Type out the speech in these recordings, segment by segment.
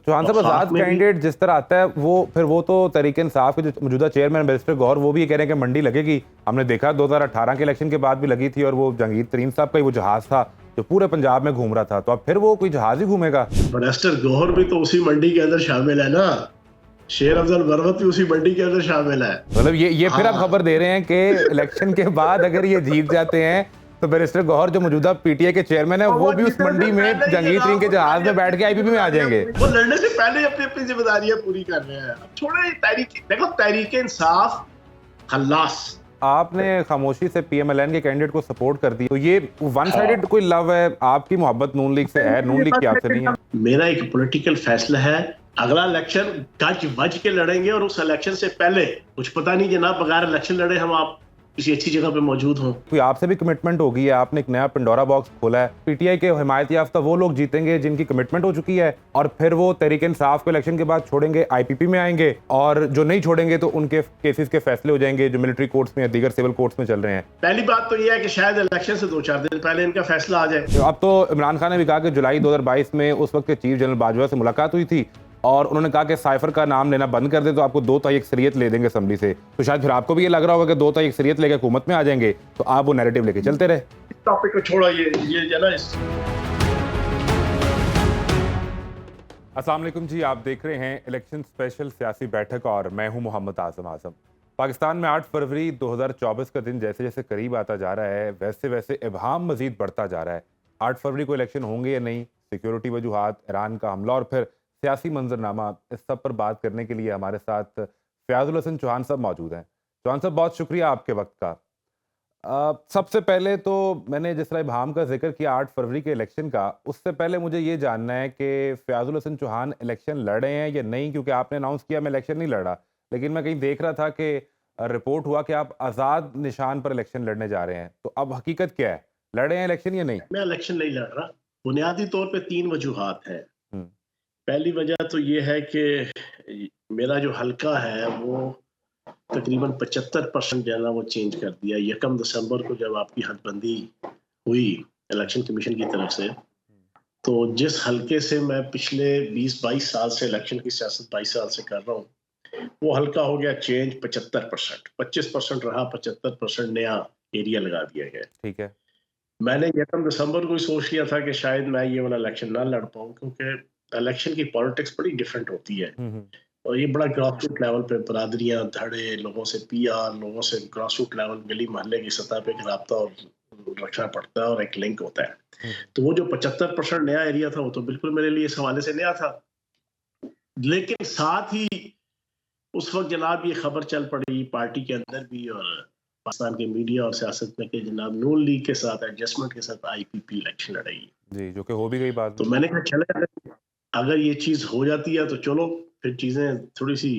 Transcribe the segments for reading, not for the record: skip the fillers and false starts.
चौहान साहब, आजाद कैंडिडेट जिस तरह आता है वो तो तहरीक इंसाफ के जो मौजूदा चेयरमैन बैरिस्टर गौहर वो भी ये कह रहे हैं कि मंडी लगेगी। हमने देखा 2018 के इलेक्शन के बाद भी लगी थी और वो जहांगीर तरीन साहब का ही वो जहाज था जो पूरे पंजाब में घूम रहा था, तो अब फिर वो कोई जहाज ही घूमेगा। बैरिस्टर गौहर भी तो उसी मंडी के अंदर शामिल है ना, शेर अफजल बरवत भी उसी मंडी के अंदर शामिल है। मतलब ये फिर आप खबर दे रहे हैं कि इलेक्शन के बाद अगर ये जीत जाते हैं तो बैरिस्टर गौहर जो मौजूदा पीटीआई के चेयरमैन है वो भी उस मंडी में जहांगीर तरीन के जहाज में बैठ के आईपीपी में आ जाएंगे। वो लड़ने से पहले अपनी अपनी जिम्मेदारियां पूरी कर रहे हैं। अब छोड़े तहरीक इंसाफ खल्लास। आपने खामोशी से पीएमएलएन के कैंडिडेट को सपोर्ट कर दी, तो ये वन साइडेड कोई लव है? आपकी मोहब्बत नून लीग से है, नून लीग की आपसे नहीं है? मेरा एक पॉलिटिकल फैसला है, अगला इलेक्शन गज वज के लड़ेंगे और उस इलेक्शन से पहले कुछ पता नहीं जनाब, बगैर इलेक्शन लड़े हम आप किसी अच्छी जगह पे मौजूद हों। कोई आपसे भी कमिटमेंट होगी है, आपने एक नया पंडोरा बॉक्स खोला है। पीटीआई के हिमायत याफ्ता वो लोग जीतेंगे जिनकी कमिटमेंट हो चुकी है और फिर वो तहरीक इंसाफ को इलेक्शन के बाद छोड़ेंगे, आईपीपी में आएंगे, और जो नहीं छोड़ेंगे तो उनके केसेस के फैसले हो जाएंगे जो मिलिट्री कोर्ट्स में या दीगर सिविल कोर्ट्स में चल रहे हैं। पहली बात तो यह है कि शायद इलेक्शन से 2-4 दिन पहले इनका फैसला आ जाए। अब तो इमरान खान ने भी कहा कि जुलाई 2022 में उस वक्त के चीफ जनरल बाजवा से मुलाकात हुई थी और उन्होंने कहा कि साइफर का नाम लेना बंद कर दे तो आपको 2 तारीख अक्सरियत ले देंगे असेंबली से। तो शायद फिर आपको भी ये लग रहा होगा कि 2 तारीख अक्सरियत लेके हुकूमत में आ जाएंगे तो आप वो नैरेटिव लेके चलते रहे। टॉपिक को छोड़ा, ये जना अस्सलाम वालेकुम जी, आप देख रहे हैं इलेक्शन स्पेशल सियासी बैठक और मैं हूं मोहम्मद आजम। पाकिस्तान में 8 फरवरी 2024 का दिन जैसे जैसे करीब आता जा रहा है वैसे वैसे इब्हाम मजीद बढ़ता जा रहा है। 8 फरवरी को इलेक्शन होंगे या नहीं, सिक्योरिटी वजूहात, ईरान का हमला और फिर सियासी मंजरनामा, इस सब पर बात करने के लिए हमारे साथ फयाजुल हसन चौहान साहब मौजूद हैं। चौहान साहब, बहुत शुक्रिया आपके वक्त का। सबसे पहले तो मैंने जिस तरह इब्हाम का जिक्र किया 8 फरवरी के इलेक्शन का, उससे पहले मुझे ये जानना है कि फयाजुल हसन चौहान इलेक्शन लड़ रहे हैं या नहीं, क्योंकि आपने अनाउंस किया मैं इलेक्शन नहीं लड़ रहा, लेकिन मैं कहीं देख रहा था कि रिपोर्ट हुआ कि आप आज़ाद निशान पर इलेक्शन लड़ने जा रहे हैं। तो अब हकीकत क्या है, लड़ रहे हैं इलेक्शन या नहीं? मैं इलेक्शन नहीं लड़ रहा। बुनियादी तौर पे 3 वजूहात हैं। पहली वजह तो ये है कि मेरा जो हल्का है वो तकरीबन 75% जो है ना वो चेंज कर दिया। 1 दिसंबर को जब आपकी हदबंदी हुई इलेक्शन कमीशन की तरफ से, तो जिस हल्के से मैं पिछले 20-22 साल से इलेक्शन की सियासत 22 साल से कर रहा हूँ, वो हल्का हो गया चेंज 75%। 25% रहा, 75% नया एरिया लगा दिया गया। ठीक है। मैंने 1 दिसंबर को ही सोच लिया था कि शायद मैं ये वाला इलेक्शन ना लड़ पाऊँ, क्योंकि इलेक्शन की पॉलिटिक्स बड़ी डिफरेंट होती है और ये बड़ा ग्रास रूट लेवल पे बरादरियां, धड़े, लोगों से पीआर, लोगों से ग्रास रूट लेवल, गली मोहल्ले की सतह पे एक राब्ता और रखना पड़ता है और एक लिंक होता है। तो वो जो 75% नया एरिया था वो तो बिल्कुल मेरे लिए इस हवाले से नया था। लेकिन साथ ही उस वक्त जनाब ये खबर चल पड़ी पार्टी के अंदर भी और पाकिस्तान के मीडिया और सियासत में कि जनाब नून लीग के साथ एडजस्टमेंट के साथ आईपीपी इलेक्शन लड़ेगी जी, जो कि हो भी गई बात। तो मैंने कहा चले अगर ये चीज हो जाती है तो चलो फिर चीजें थोड़ी सी,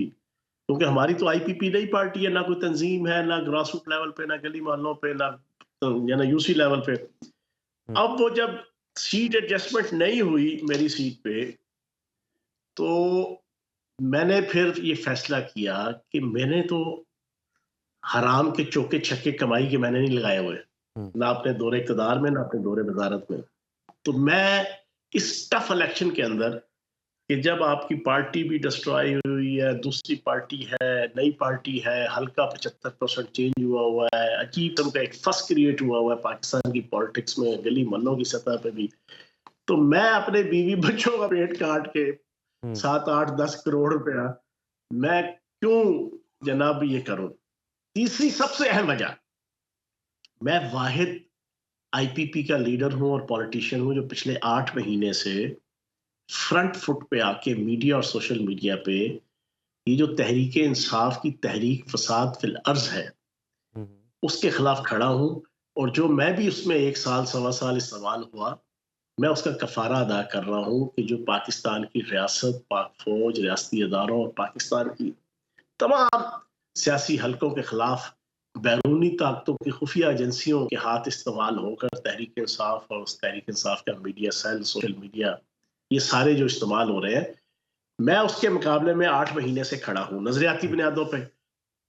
क्योंकि हमारी तो आईपीपी नई पार्टी है, ना कोई तंजीम है, ना ग्रास रूट लेवल पे, ना गली मोहल्लों पे, ना यूसी लेवल पे। अब वो जब सीट एडजस्टमेंट नहीं हुई मेरी सीट पे, तो मैंने फिर ये फैसला किया कि मैंने तो हराम के चौके छक्के कमाई के मैंने नहीं लगाए हुए, ना अपने दौरे इक़्तिदार में, ना अपने दौरे वजारत में। तो मैं इस टफ इलेक्शन के अंदर कि जब आपकी पार्टी भी डिस्ट्रॉय हुई है, दूसरी पार्टी है, नई पार्टी है, हल्का 75% चेंज हुआ है, अजीब तरह का एक फस क्रिएट हुआ है पाकिस्तान की पॉलिटिक्स में, गली मोहल्लों की सतह पे भी, तो मैं अपने बीवी बच्चों का पेट काट के 7-8-10 करोड़ रुपया मैं क्यों जनाब ये करूं। तीसरी सबसे अहम वजह, मैं वाहिद आईपीपी का लीडर हूं और पॉलिटिशियन हूं जो पिछले 8 महीने से फ्रंट फुट पे आके मीडिया और सोशल मीडिया पे ये जो तहरीक इंसाफ की तहरीक फसाद फिल अर्ज है उसके खिलाफ खड़ा हूं, और जो मैं भी उसमें 1 साल 1.25 साल इस्तेमाल हुआ, मैं उसका कफारा अदा कर रहा हूं कि जो पाकिस्तान की रियासत, पाक फौज, रियासती इदारों और पाकिस्तान की तमाम सियासी हलकों के खिलाफ बैरूनी ताकतों की खुफिया एजेंसियों के हाथ इस्तेमाल होकर तहरीक इंसाफ और उस तहरीक इंसाफ का मीडिया सेल, सोशल मीडिया, ये सारे जो इस्तेमाल हो रहे हैं, मैं उसके मुकाबले में 8 महीने से खड़ा हूं नजरियाती बुनियादों पे।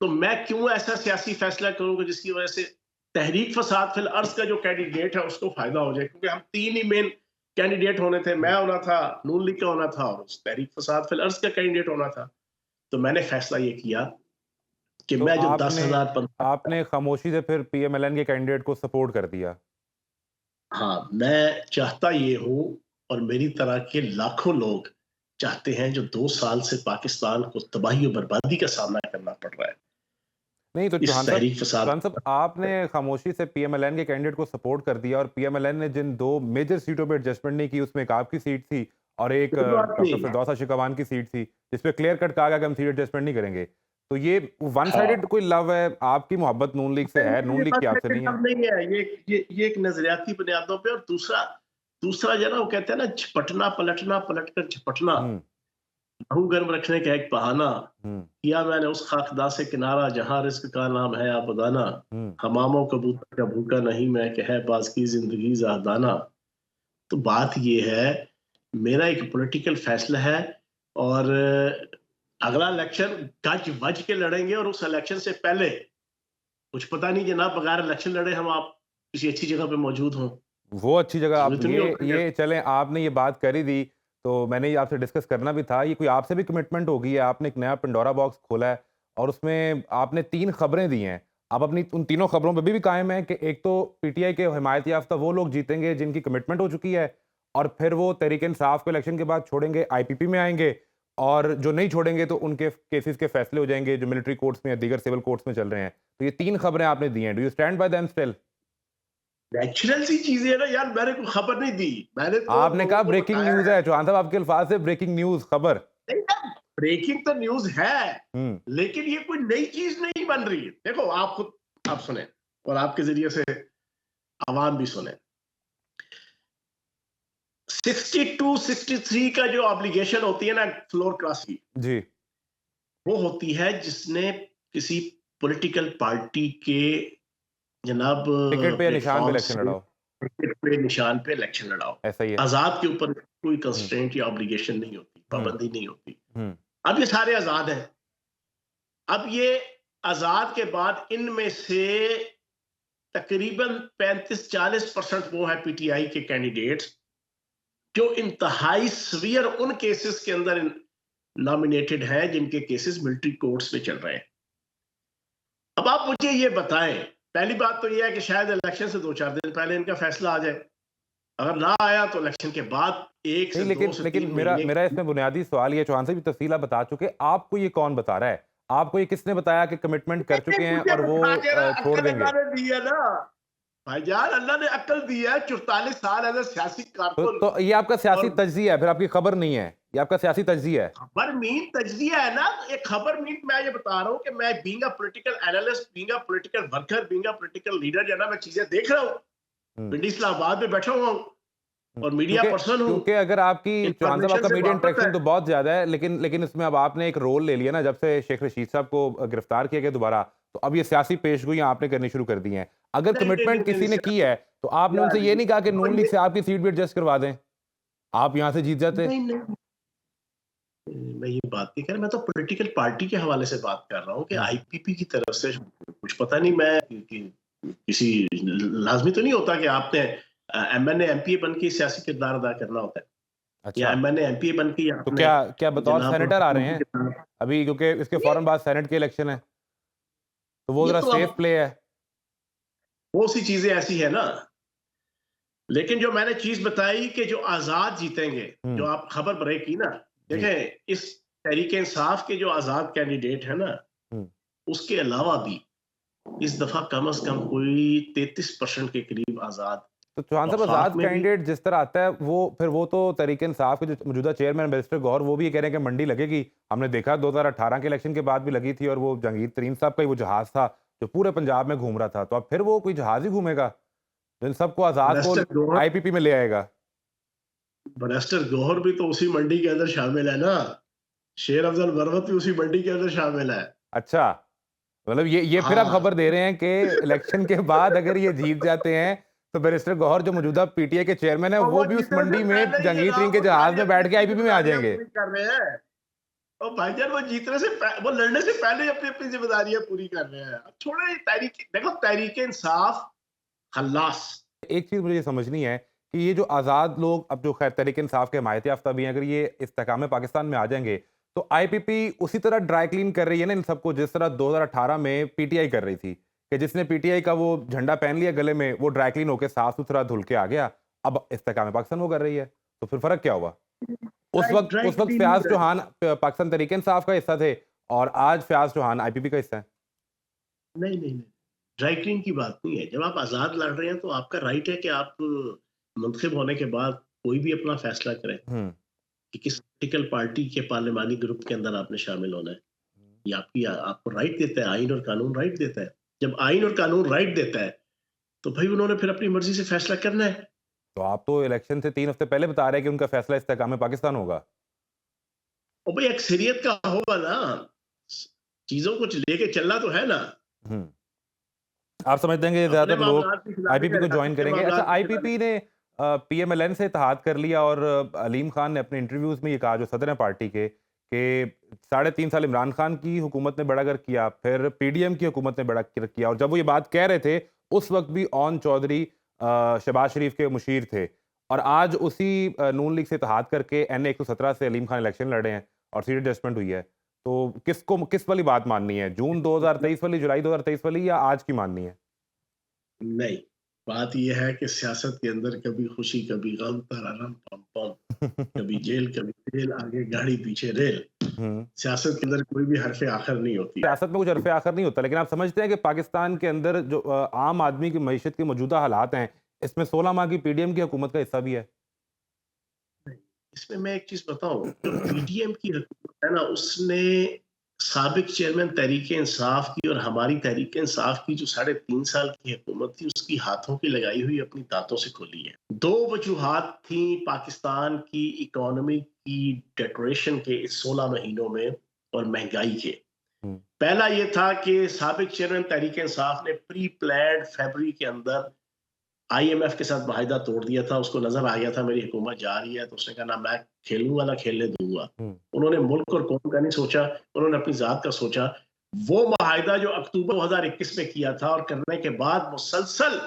तो मैं क्यों ऐसा सियासी फैसला करूंगा जिसकी वजह से तहरीक फसाद फिल अर्ज का जो कैंडिडेट है उसको फायदा हो जाए, क्योंकि हम 3 ही मेन कैंडिडेट होने थे, मैं होना था, नून लीग का होना था और उस तहरीक फसाद फिल अर्ज का कैंडिडेट होना था। तो मैंने फैसला ये किया कि तो मैं जो आपने 10,000 आपने खामोशी से फिर पीएमएलएन के कैंडिडेट को सपोर्ट कर दिया। हाँ, मैं चाहता ये हूँ और मेरी तरह के लाखों लोग चाहते हैं जो 2 साल से पाकिस्तान को तबाही और बर्बादी का सामना करना पड़ रहा है। नहीं तो इस तहरीक फसाद चौहान साहब आपने खामोशी से पीएमएलएन के कैंडिडेट को सपोर्ट कर दिया और पीएमएलएन ने जिन 2 मेजर सीटों पे एडजस्टमेंट नहीं की उसमें एक आपकी सीट थी और एक कोई बात डॉक्टर नहीं। फिरदौस आशिकवान की सीट थी जिसपे क्लियर कट कहा गया कि हम सीट एडजस्टमेंट नहीं करेंगे। तो ये वन हाँ। साइडेड कोई लव है, आपकी मोहब्बत नून लीग से है, नून ये लीग बात की आपसे नहीं है? नहीं है, ये एक नजरियाती बुनियादों पे और दूसरा दूसरा जो है ना वो कहते हैं ना झपटना पलटना पलट कर झपटना, हुँ, लहू गर्म रखने का एक बहाना हुँ, किया मैंने उस खाकदा से किनारा जहां रिस्क का नाम है आबदाना, हुँ। हमामों कबूतर का भूखा नहीं मैं कह बाज की जिंदगी जाहदाना। तो बात ये है, मेरा एक पॉलिटिकल फैसला है और अगला इलेक्शन गज वज के लड़ेंगे और उस इलेक्शन से पहले कुछ पता नहीं जनाब बगैर इलेक्शन लड़े हम आप किसी अच्छी जगह पे मौजूद हों। वो अच्छी जगह आप जरूरी तो नहीं होता कि ये चलें आपने ये बात कर ही दी, तो मैंने ये आपसे डिस्कस करना भी था। ये कोई आपसे भी कमिटमेंट होगी है, आपने एक नया पंडोरा बॉक्स खोला है और उसमें आपने 3 खबरें दी हैं। आप अपनी उन तीनों खबरों पे भी कायम हैं कि एक तो पीटीआई के हिमायत याफ्ता वो लोग जीतेंगे जिनकी कमिटमेंट हो चुकी है और फिर वो तहरीक-ए-इंसाफ को इलेक्शन के बाद छोड़ेंगे, आईपीपी में आएँगे और जो नहीं छोड़ेंगे तो उनके केसेस के फैसले हो जाएँगे जो मिलिट्री कोर्ट्स में या दीगर सिविल कोर्ट्स में चल रहे हैं। तो ये 3 खबरें आपने दी हैं। Do you stand by them still? Natural सी चीजें है ना यार, मैंने कोई खबर नहीं दी, मैंने तो आपने लोगों कहा को ब्रेकिंग बताया न्यूज़ है। है, चौहान साहब आपके अल्फाज से ब्रेकिंग न्यूज़ खबर। ब्रेकिंग तो न्यूज है, हुँ, लेकिन ये कोई नई चीज नहीं बन रही है। देखो आप खुद आप सुने और आपके जरिए से आवाम भी सुने। 62 63 का जो ऑब्लिगेशन होती है ना फ्लोर क्रॉस की, जी। वो होती है जिसने किसी पॉलिटिकल पार्टी के जनाब टिकट पे या निशान पे प्लेटफॉर्म इलेक्शन से लड़ाओ, टिकट पे निशान पे इलेक्शन लड़ाओ। ऐसा ही है। आजाद के ऊपर कोई हुँ, कंस्ट्रेंट या ऑब्लिगेशन नहीं होती, हुँ, पाबंदी नहीं होती। हुँ, अब ये सारे आजाद हैं। अब ये आजाद के बाद इनमें से तकरीबन 35-40% वो है पीटीआई के कैंडिडेट्स जो इंतहाई सवियर उन केसेस के अंदर नॉमिनेटेड हैं जिनके केसेस मिलिट्री कोर्ट्स में चल रहे हैं। अब आप मुझे ये बताएं, पहली बात तो ये है कि शायद इलेक्शन से 2-4 दिन पहले इनका फैसला आ जाए। अगर ना आया तो इलेक्शन के बाद 1 नहीं से 2 से लेकिन 3 मेरा महीने मेरा इसमें बुनियादी सवाल ये चौहान साहब ये तफ़सील आप बता चुके, आपको ये कौन बता रहा है? आपको ये किसने बताया कि कमिटमेंट कर चुके हैं मुझे और वो बता के ना छोड़ अक्ल देंगे? अल्लाह ने दी है ना भाईजान, अल्लाह ने अक्ल दी है। 44 साल एज ए सियासी कारकुन तो ये आपका सियासी और तज्ज़िया है, फिर आपकी खबर नहीं है। ये आपका सियासी तज्ज़िया है। खबर मीन तज्जिया है ना। एक खबर मीन मैं ये बता रहा हूँ कि मैं being a political analyst, being a political worker, being a political leader जो है ना, मैं चीजें देख रहा हूँ। हुँ, पिंडी इस्लामाबाद में बैठा हुआ हूँ हुँ। और मीडिया पर्सन हूँ। क्योंकि अगर आपकी चौहान साहब इंफॉर्मेशन आपका से मीडिया वापस है। इंटरेक्शन तो बहुत ज़्यादा है, लेकिन इसमें अब आपने एक रोल ले लिया ना जब से शेख रशीद साहब को गिरफ्तार किया गया दोबारा, तो अब ये सियासी पेशगोइयाँ आपने करनी शुरू कर दी हैं। अगर नहीं नहीं कमिटमेंट नहीं किसी नहीं ने की है, तो आपने उनसे ये नहीं कहा कि नून लीग नहीं से आपकी सीट भी एडजस्ट करवा दें? आप यहाँ से जीत जाते। नहीं नहीं, मैं ये बात नहीं कर रहा, मैं तो पॉलिटिकल पार्टी के हवाले से बात कर रहा हूँ कि हुँ, आईपीपी की तरफ से कुछ पता नहीं। मैं किसी लाजमी तो नहीं होता कि आपने एमएनए एमपीए बन के सियासी किरदार अदा करना होता है या अच्छा। एमएनए एमपीए बन के तो आपने क्या बतौर जनाब सेनेटर आ रहे हैं? किरदार- अभी क्योंकि इसके फ़ौरन बाद सेनेट के इलेक्शन है, तो वो ये ज़रा तो सेफ अब प्ले है। बहुत सी चीजें ऐसी है ना। लेकिन जो मैंने चीज बताई कि जो आजाद जीतेंगे, जो हुँ, आप खबर ब्रेक की ना, जी, देखें इस तहरीक इंसाफ के जो आजाद कैंडिडेट है ना, हुँ। उसके अलावा भी इस दफा कम से कम कोई 33% के करीब आजाद तो चौहान साहब वफाक आज़ाद में भी। कैंडिडेट जिस तरह आता है वो तो तहरीक इंसाफ के जो मौजूदा चेयरमैन बैरिस्टर गौहर वो भी ये कह रहे हैं कि मंडी लगेगी। हमने देखा 2018 के इलेक्शन के बाद भी लगी थी और वो जहांगीर तरीन साहब का ही वो जहाज़ था जो पूरे पंजाब में घूम रहा था। तो अब फिर वो कोई जहाज़ ही घूमेगा जो इन सबको आज़ाद को बैरिस्टर गौहर आईपीपी में ले आएगा। बैरिस्टर गौहर भी तो उसी मंडी के अंदर शामिल है ना। शेर अफजल बरवत भी उसी मंडी के अंदर शामिल है। अच्छा, मतलब ये फिर आप हाँ खबर दे रहे हैं कि इलेक्शन के बाद अगर ये जीत जाते हैं तो बैरिस्टर गौहर जो मौजूदा पीटीआई के चेयरमैन है और वो वो भी उस जीतने से मंडी में पहले ही जहांगीर तरीन जनाब के वो जहाज़ सारी में अपनी बैठ के अपनी आईपीपी में आ जिम्मेदारियां जाएंगे। पूरी कर रहे हैं। और भाईजान वो जीतने से वो लड़ने से पहले ही अपनी अपनी जिम्मेदारियां पूरी कर रहे हैं। अब छोड़ो ये तहरीक, देखो तहरीक इंसाफ खल्लास। एक चीज़ मुझे ये समझनी है कि ये जो आज़ाद लोग अब जो खैर तहरीक इंसाफ के हमायत याफ्ता भी हैं, अगर ये इस्तेहकाम पाकिस्तान में आ जाएंगे तो आईपीपी उसी तरह ड्राई क्लीन कर रही है ना इन सबको, जिस तरह 2018 में पीटीआई कर रही थी कि जिसने पीटीआई का वो झंडा पहन लिया गले में, वो ड्राई क्लीन होकर साफ सुथरा धुल के आ गया। अब इस्तेहकाम पाकिस्तान वो कर रही है, तो फिर फर्क क्या हुआ? ड्राई उस वक्त क्लीनिंग फयाज चौहान पाकिस्तान तहरीक इंसाफ का हिस्सा थे और आज फयाज चौहान आईपीपी का हिस्सा है। नहीं नहीं नहीं, ड्राई क्लीन की बात नहीं है। जब आप आजाद लड़ रहे हैं तो आपका राइट है कि आप मुंतखब होने के बाद कोई भी अपना फैसला करें कि किस पॉलिटिकल पार्टी के पार्लिमानी ग्रुप के अंदर आपने शामिल होना है। ये आपकी आपको राइट देता है, आइन और कानून राइट देता है। जब आइन और कानून राइट देता है तो भाई उन्होंने फिर अपनी मर्जी से फैसला करना है। तो आप तो इलेक्शन से 3 हफ्ते पहले बता रहे हैं कि उनका फैसला इस्तेहकाम पाकिस्तान होगा। और भाई अक्सरियत का होगा ना, चीजों को लेके चलना तो है ना। आप समझते हैं कि अपने ज्यादातर लोग मामलात की खिलाफी आईपीपी को है, ज्वाइन अपने करेंगे? अच्छा, मामलात की आईपीपी ने पीएमएलएन से इत्तेहाद कर लिया और अलीम खान ने अपने इंटरव्यूज में ये कहा, जो सदर हैं पार्टी के, कि 3.5 साल इमरान खान की हुकूमत ने बड़ा कर किया, फिर पीडीएम की हुकूमत ने बड़ा कर किया, और जब वो ये बात कह रहे थे उस वक्त भी ओन चौधरी शहबाज शरीफ के मुशीर थे, और आज उसी नून लीग से इत्तेहाद करके एन 117 से अलीम खान इलेक्शन लड़े हैं और सीट एडजस्टमेंट हुई है। तो किस वाली बात माननी है, जून 2023 वाली, जुलाई 2023 वाली, या आज की माननी है? नहीं, बात यह है कि सियासत के अंदर कभी खुशी कभी गम, तरारम पम पम, कभी जेल कभी तेल, आगे गाड़ी पीछे रेल। सियासत के अंदर कोई भी हरफ आखिर नहीं होती है। सियासत में कुछ हरफ आखिर नहीं होता, लेकिन आप समझते हैं कि पाकिस्तान के अंदर जो आम आदमी की मईशत के मौजूदा हालात हैं, इसमें 16 माह की पीडीएम की हुकूमत का हिस्सा भी है? इसमें मैं एक चीज बताऊं, जो पीडीएम की हुकूमत है ना, उसने साबिक चेयरमैन तहरीक इंसाफ की और हमारी तहरीक इंसाफ की जो 3.5 साल की हुकूमत थी, उसकी हाथों की लगाई हुई अपनी दांतों से खोली है। 2 वजूहात थी पाकिस्तान की इकोनॉमी की डेटोरेशन के इस 16 महीनों में और महंगाई के। पहला ये था कि साबिक चेयरमैन तहरीक इंसाफ ने प्री प्लान्ड फरवरी के अंदर आईएमएफ के साथ माहिदा तोड़ दिया था। उसको नजर आ गया था मेरी हुकूमत जा रही है, तो उसने कहा ना मैं खेलूंगा ना खेलने दूंगा। उन्होंने मुल्क और कौम का नहीं सोचा, उन्होंने अपनी जात का सोचा। वो माहिदा जो अक्टूबर 2021 में किया था और करने के बाद मुसलसल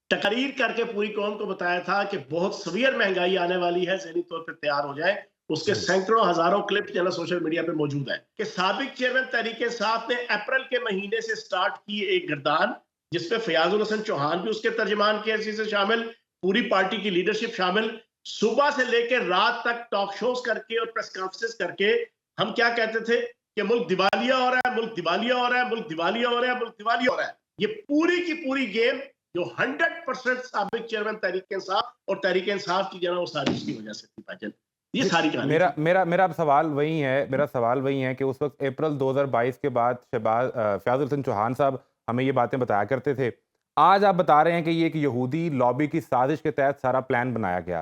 तकरीर करके पूरी कौम को बताया था कि बहुत सवियर महंगाई आने वाली है, ज़हनी तौर पर तैयार हो जाए। उसके सैकड़ों हजारों क्लिप जो सोशल मीडिया पे मौजूद है कि साबिक चेयरमैन तहरीक इंसाफ ने अप्रैल के महीने से स्टार्ट की एक गर्दान, जिसमें फयाजुल हसन चौहान भी उसके तर्जमान के हैसियत से शामिल, पूरी पार्टी की लीडरशिप शामिल। सुबह से लेकर रात तक टॉक शोज करके और प्रेस कॉन्फ्रेंस करके हम क्या कहते थे कि मुल्क दिवालिया हो रहा है, मुल्क दिवालिया हो रहा है, मुल्क दिवालिया हो रहा है, मुल्क दिवालिया हो रहा है। ये पूरी की पूरी गेम जो 100% साबिक चेयरमैन तहरीक इंसाफ और तहरीक इंसाफ की जना वो साजिश की वजह से थी भाईजान। ये सारी कहानी। मेरा सवाल वही है कि उस वक्त अप्रैल 2022 के बाद फयाजुल हसन चौहान साहब हमें ये बातें बताया करते थे। आज आप बता रहे हैं कि ये एक यहूदी लॉबी की साजिश के तहत सारा प्लान बनाया गया।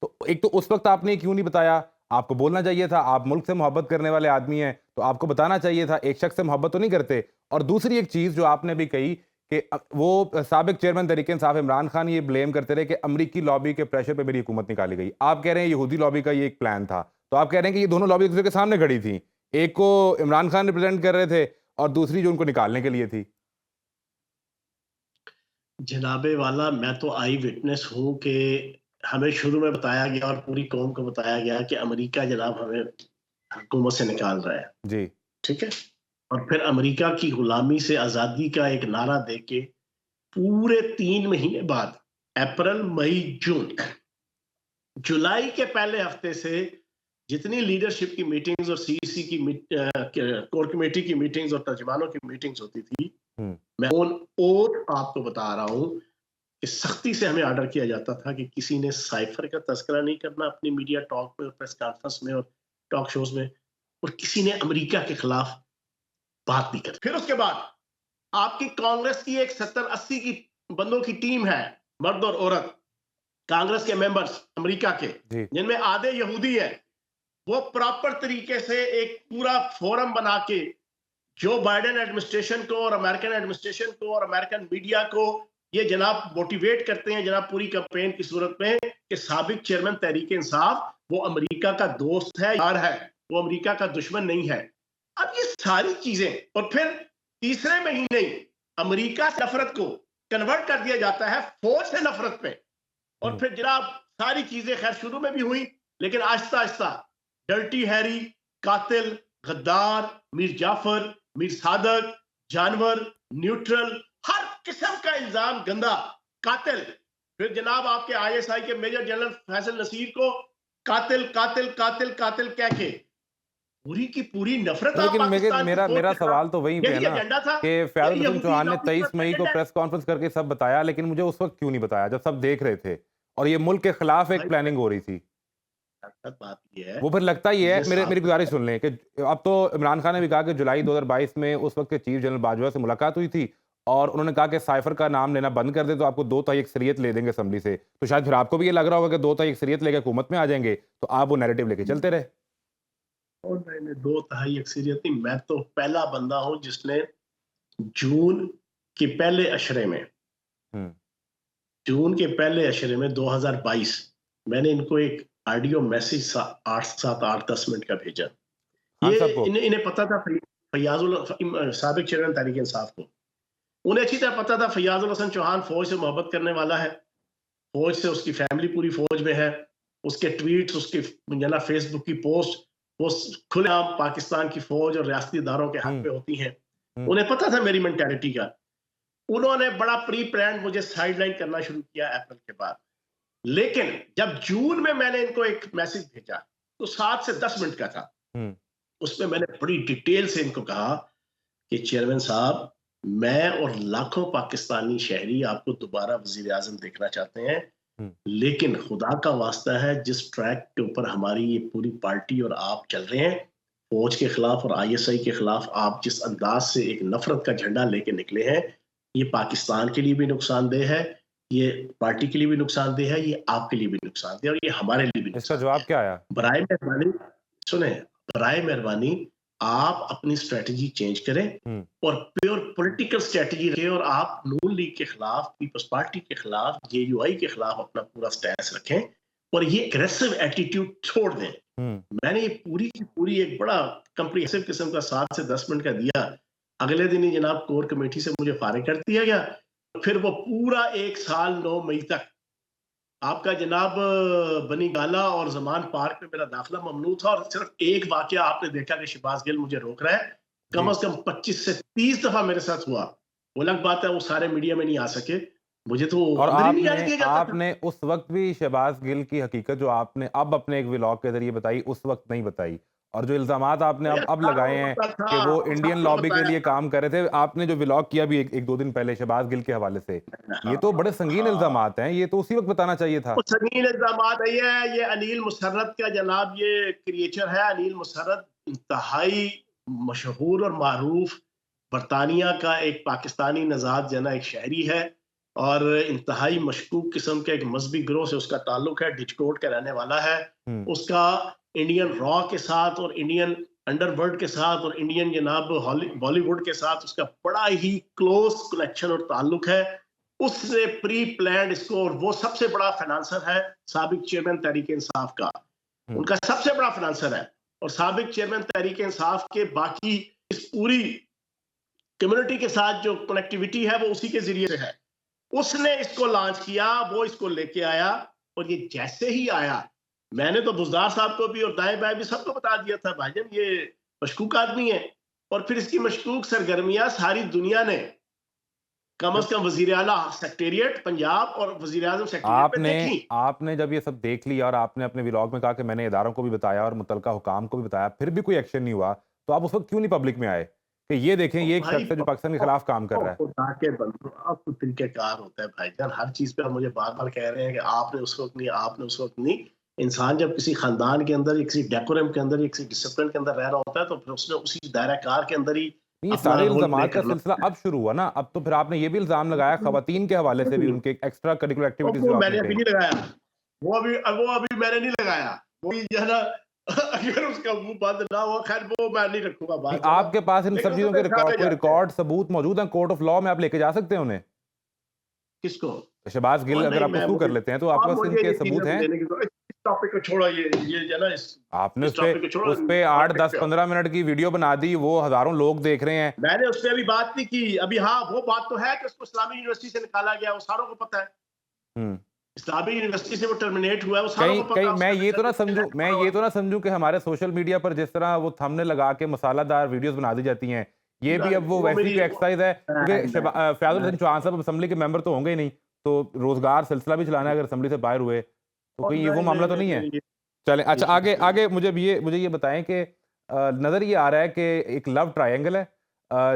तो एक तो उस वक्त आपने क्यों नहीं बताया? आपको बोलना चाहिए था, आप मुल्क से मोहब्बत करने वाले आदमी हैं, तो आपको बताना चाहिए था। एक शख्स से मोहब्बत तो नहीं करते। और दूसरी एक चीज़ जो आपने भी कही कि वो साबिक चेयरमैन तहरीक इंसाफ इमरान खान ये ब्लेम करते रहे कि अमरीकी लॉबी के प्रेशर पे मेरी हुकूमत निकाली गई। आप कह रहे हैं यहूदी लॉबी का ये एक प्लान था। तो आप कह रहे हैं कि ये दोनों लॉबी एक दूसरे के सामने खड़ी थी। एक को इमरान खान रिप्रेजेंट कर रहे थे और दूसरी जो उनको निकालने के लिए थी। जनाबे वाला, मैं तो आई विटनेस हूं कि हमें शुरू में बताया गया और पूरी कौम को बताया गया कि अमेरिका जनाब हमें हुकूमत से निकाल रहा है जी, ठीक है। और फिर अमेरिका की गुलामी से आजादी का एक नारा देके पूरे 3 महीने बाद, अप्रैल मई जून, जुलाई के पहले हफ्ते से जितनी लीडरशिप की मीटिंग्स और सीईसी की कोर कमेटी की मीटिंग्स और तर्जमानों की मीटिंग्स होती थी, मैं ऑन ओथ आपको बता रहा हूं कि सख्ती से हमें ऑर्डर किया जाता था कि किसी ने साइफर का तस्करा नहीं करना अपनी मीडिया टॉक में, प्रेस कॉन्फ्रेंस में और टॉक शोज में, और किसी ने अमेरिका के खिलाफ बात नहीं करनी। फिर उसके बाद आपकी कांग्रेस की एक 70-80 की बंदों की टीम है, मर्द और औरत, कांग्रेस के मेंबर्स अमेरिका के, जिनमें आधे यहूदी है। वो प्रॉपर तरीके से एक पूरा फोरम बना के जो बाइडेन एडमिनिस्ट्रेशन को और अमेरिकन एडमिनिस्ट्रेशन को और अमेरिकन मीडिया को ये जनाब मोटिवेट करते हैं जनाब पूरी कैंपेन की सूरत में कि साबिक चेयरमैन तहरीक इंसाफ वो अमेरिका का दोस्त है, यार है, वो अमेरिका का दुश्मन नहीं है। अब ये सारी चीजें, और फिर तीसरे महीने अमेरिका से नफरत को कन्वर्ट कर दिया जाता है फौज से नफरत पे। और फिर जनाब सारी चीजें खैर शुरू में भी हुई, लेकिन आहिस्ता आहिस्ता डर्टी हैरी, कातिल, गद्दार, मीर जाफर, मीर सादक, जानवर, न्यूट्रल, हर किस्म का इल्जाम गंदा, कातिल। फिर जनाब आपके आईएसआई के मेजर जनरल फैसल नसीर को कातिल कातिल कातिल कातिल कह के पूरी की पूरी नफरत आप लेकिन पाकिस्तान की मेरा फौज मेरा के खिलाफ, सवाल तो वहीं पे है यही ना एजेंडा था, कि फ़याज़ुल यही हसन यहूदी चौहान ने लॉबी 23 का मई को एजेंडा है। प्रेस कॉन्फ्रेंस करके सब बताया, लेकिन मुझे उस वक्त क्यों नहीं बताया जब सब देख रहे थे और ये मुल्क के खिलाफ एक भाई प्लानिंग हो रही थी? बात ये है वो फिर लगता ही है, ये मेरी साफ गुजारिश सुन लें कि अब तो इमरान खान ने भी कहा कि जुलाई 2022 में उस वक्त के चीफ जनरल बाजवा से मुलाकात हुई थी और उन्होंने कहा कि साइफर का नाम लेना बंद कर दे तो आपको 2 तारीख अक्सरियत ले देंगे असेंबली से। तो शायद फिर आपको भी ये लग रहा होगा कि 2 तारीख अक्सरियत लेके हुकूमत में आ जाएंगे, तो आप वो नैरेटिव लेके चलते रहे। और मैंने 2 तिहाई अक्सरियत नहीं, मैं तो पहला बंदा हूं जिसने जून के पहले अशरे में हम्म, जून के पहले अशरे में 2022 मैंने इनको एक ऑडियो मैसेज 8-7-8-10 मिनट का भेजा। खान ये साहब को। इन्हें पता था फैयाजुल साबिक चेयरमैन तहरीक इंसाफ को, उन्हें अच्छी तरह पता था फैयाजुल हसन चौहान फौज से मोहब्बत करने वाला है, फौज से उसकी फैमिली पूरी फौज में है, उसके ट्वीट्स, उसकी फेसबुक की पोस्ट वो खुलेआम पाकिस्तान की फौज और रियासती इदारों के हक हम्म, पे होती हैं। हम्म, उन्हें पता था मेरी मेंटालिटी का। उन्होंने बड़ा प्री प्लान मुझे साइडलाइन करना शुरू किया अप्रैल के बाद। लेकिन जब जून में मैंने इनको एक मैसेज भेजा तो 7 से 10 मिनट का था, हम्म, उसमें मैंने बड़ी डिटेल से इनको कहा कि चेयरमैन साहब, मैं और लाखों पाकिस्तानी शहरी आपको दोबारा वजीर आजम देखना चाहते हैं, हम्म, लेकिन खुदा का वास्ता है जिस ट्रैक के ऊपर हमारी ये पूरी पार्टी और आप चल रहे हैं, फौज के खिलाफ और आईएसआई के खिलाफ आप जिस अंदाज से एक नफरत का झंडा लेके निकले हैं, ये पाकिस्तान के लिए भी नुकसानदेह है, ये पार्टी के लिए भी नुकसानदेह है, ये आपके लिए भी नुकसानदेह है और ये हमारे लिए भी इसका नुकसानदेह जवाब है। क्या आया? बराए मेहरबानी सुने, बराए मेहरबानी आप अपनी स्ट्रेटजी चेंज करें हम्म, और प्योर पॉलिटिकल स्ट्रेटजी रखें और आप नून लीग के खिलाफ, पीपल्स पार्टी के खिलाफ, जेयूआई के खिलाफ अपना पूरा स्टैंस रखें और ये एग्रेसिव एटीट्यूड छोड़ दें। मैंने ये पूरी की पूरी एक बड़ा कंप्रीहेंसिव किस्म का 7 से 10 मिनट का दिया। अगले दिन ही जनाब कोर कमेटी से मुझे फारिग कर दिया गया। फिर वो पूरा 1 साल 9 मई तक आपका जनाब बनी गाला और जमान पार्क में मेरा दाखिला ममनू था और सिर्फ एक वाकया आपने देखा कि शहबाज गिल मुझे रोक रहा है। कम से कम 25 से 30 दफा मेरे साथ हुआ। वो अलग बात है वो सारे मीडिया में नहीं आ सके, मुझे तो और अंदर ही नहीं आने दिया जाता था। आपने उस वक्त भी शहबाज गिल की हकीकत जो आपने अब अपने एक व्लॉग के जरिए बताई, उस वक्त नहीं बताई, और जो इल्जामात आपने यार अब लगाए हैं पता था, कि वो इंडियन सबको लॉबी के बताया लिए था। काम कर रहे थे, आपने जो व्लॉग किया भी एक दो दिन पहले शहबाज गिल के हवाले से, ये तो बड़े संगीन हाँ, इल्जामात हैं, ये तो उसी वक्त बताना चाहिए था। वो संगीन इल्जामात नहीं है, ये अनिल मुसर्रत का जनाब ये क्रिएचर है। अनिल मुसर्रत इंतहाई मशहूर और मारूफ बरतानिया का एक पाकिस्तानी नजाद जना एक शहरी है और इंतहाई मशकूक किस्म के एक मजहबी गिरोह से उसका ताल्लुक है, डिचकोट का रहने वाला है। उसका इंडियन रॉ के साथ और इंडियन अंडरवर्ल्ड के साथ और इंडियन जनाब बॉलीवुड के साथ उसका बड़ा ही क्लोज कनेक्शन और ताल्लुक है। उसने प्री प्लान इसको, और वो सबसे बड़ा फाइनेंसर है साबिक चेयरमैन तहरीक इंसाफ का, उनका सबसे बड़ा फाइनेंसर है। और साबिक चेयरमैन तहरीक इंसाफ के बाकी इस पूरी कम्युनिटी के साथ जो कनेक्टिविटी है वो उसी के जरिए से है। उसने इसको लॉन्च किया, वो इसको लेके आया और ये जैसे ही आया मैंने तो बुजदार साहब को भी और दाएं बाएं भी सबको बता दिया था भाईजान ये मशकूक आदमी है। और फिर इसकी मशकूक सरगर्मियां सारी दुनिया ने कम से कम वजीर आला सेक्रेटेरिएट पंजाब और वजीर आजम सेक्रेटेरिएट पे देखी। आपने जब ये सब देख लिया और आपने अपने व्लॉग में कहा कि मैंने इदारों को भी बताया और मुतलका हुकाम को भी बताया, फिर भी कोई एक्शन नहीं हुआ, तो आप उस वक्त क्यों नहीं पब्लिक में आए कि ये देखें ये एक शख्स है जो पाकिस्तान के खिलाफ काम कर रहा है? खुदा के बंदो, अब तो तरीकेकार होता है भाईजान, हर चीज पे आप मुझे बार बार कह रहे हैं कि आपने उस वक्त नहीं, आपने उस वक्त नहीं। इंसान जब किसी खानदान के अंदर, किसी डेकोरम के अंदर, किसी डिसिप्लिन के अंदर रह रहा होता है तो फिर उसने उसी दायरा कार के अंदर ही नहीं, अपना सारे रोल इल्जाम प्ले का करना सिलसिला होता है। अब शुरू हुआ ना, अब तो फिर आपने ये भी इल्जाम लगाया खवातीन के हवाले से भी, उनके एक्स्ट्रा करिकुलर एक्टिविटीज वो जो मैंने आपने अभी कही। नहीं लगाया, वो अभी मैंने नहीं लगाया, वो जो है ना अगर उसका मुंह बंद ना हो, खैर वो मैं नहीं रखूंगा नहीं, बात। आपके पास इन सब लेकिन चीजों उसमें के सारे कोई जाते हैं। रिकॉर्ड सबूत मौजूद हैं कोर्ट ऑफ लॉ में, आप लेके जा सकते हैं उन्हें? किसको? शहबाज गिल अगर नहीं, आपको मैं सू कर लेते हैं तो आपके और पास मुझे इनके ये सबूत चीजें हैं? लेने की इस टॉपिक को छोड़ो, ये जो है ना आपने इस टॉपिक को छोड़ो, उस पे 8 10 15 मिनट की वीडियो बना दी, वो हजारों लोग देख रहे हैं। मैंने उस पर अभी बात नहीं की अभी। हाँ, वो बात तो है कि उसको इस्लामी यूनिवर्सिटी से निकाला गया, वो सारों को पता है। हम्म इस्लामिक यूनिवर्सिटी से वो टर्मिनेट हुआ है, वो सारों कहीं को कहीं पता, मैं उसका ये तो ना नजर समझूं है। मैं ये तो ना समझूं कि हमारे सोशल मीडिया पर जिस तरह वो थंबनेल लगा के मसालादार वीडियोस बना दी जाती हैं, ये भी अब वो वो वैसी मेरी कोई एक्सरसाइज है, क्योंकि फयाजुल हसन चौहान साहब असेंबली के मेंबर तो होंगे ही नहीं, तो रोजगार सिलसिला भी चलाना है अगर असेंबली से बाहर हुए, तो कहीं ये वो नहीं मामला नहीं तो नहीं है? नहीं, चलें, अच्छा, ये आगे आगे मुझे ये बताएं कि नज़र ये आ रहा है कि एक लव ट्रायंगल है,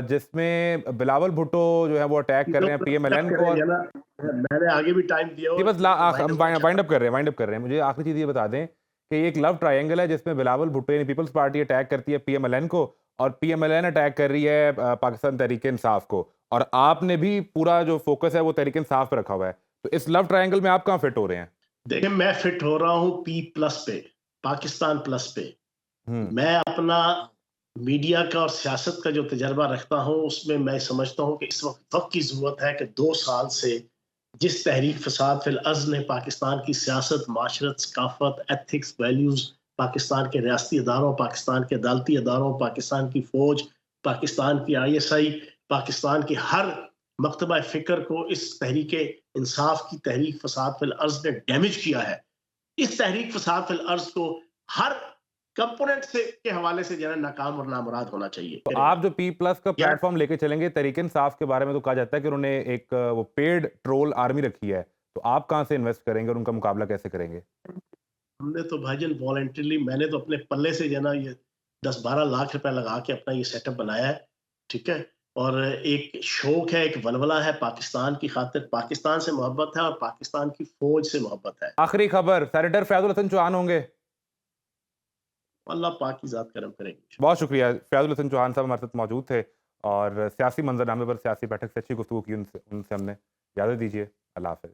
जिसमें बिलावल भुट्टो जो है वो अटैक कर रहे हैं पीएमएलएन को, और ना, मैंने आगे भी टाइम दिया ये और बस हम वाइंड अप कर रहे हैं, मुझे आखिरी चीज़ ये बता दें कि ये एक लव ट्रायंगल है जिसमें बिलावल भुट्टो यानी पीपल्स पार्टी अटैक करती है पीएमएलएन को, और पीएमएलएन अटैक कर रही है पाकिस्तान तहरीक इंसाफ को, और आपने भी पूरा जो फोकस है वो तहरीक इंसाफ पे रखा हुआ है, तो इस लव ट्रायंगल में आप कहाँ फिट हो रहे हैं? देखिए, मैं फिट हो रहा हूँ पी प्लस पे, पाकिस्तान प्लस पे। हम्म। मैं अपना मीडिया का और सियासत का जो तजर्बा रखता हूँ, उसमें मैं समझता हूँ कि इस वक्त की जरूरत है कि 2 साल से जिस तहरीक फसाद फिल अर्ज ने पाकिस्तान की सियासत, माशरत, सकाफत, एथिक्स, वैल्यूज, पाकिस्तान के रियासती इदारों, पाकिस्तान के अदालती इदारों, पाकिस्तान की फौज, पाकिस्तान की ISI, पाकिस्तान की हर मकतबा फ़िक्र को इस तहरीक इंसाफ की तहरीक फसाद फिल अर्ज ने डैमेज किया है। इस तहरीक फसाद फिल अर्ज को हर कंपोनेंट से के हवाले से जो है नाकाम और नामुराद होना चाहिए। तो आप जो पी प्लस का यार, प्लेटफॉर्म लेके चलेंगे, तहरीक इंसाफ के बारे में तो कहा जाता है कि उन्होंने एक वो पेड ट्रोल आर्मी रखी है, तो आप कहाँ से इन्वेस्ट करेंगे और उनका मुकाबला कैसे करेंगे? हमने तो भाईजान वॉलंटरली, मैंने तो अपने पल्ले से जो है ना ये 10-12 लाख रुपए लगा के अपना ये सेटअप बनाया है, ठीक है? और एक शौक है, एक वलवला है, पाकिस्तान की खातिर, पाकिस्तान से मोहब्बत है और पाकिस्तान की फौज से मोहब्बत है। आखिरी खबर, सेनेटर फयाजुल हसन चौहान होंगे? अल्लाह पाक की ज़ात करम करेगी। बहुत शुक्रिया, फयाजुल हसन चौहान साहब हमारे साथ मौजूद थे, और सियासी मंजरनामे पर सियासी बैठक से अच्छी गुफ्तगू की उनसे हमने। इजाज़त दीजिए, अल्लाह हाफ़िज़।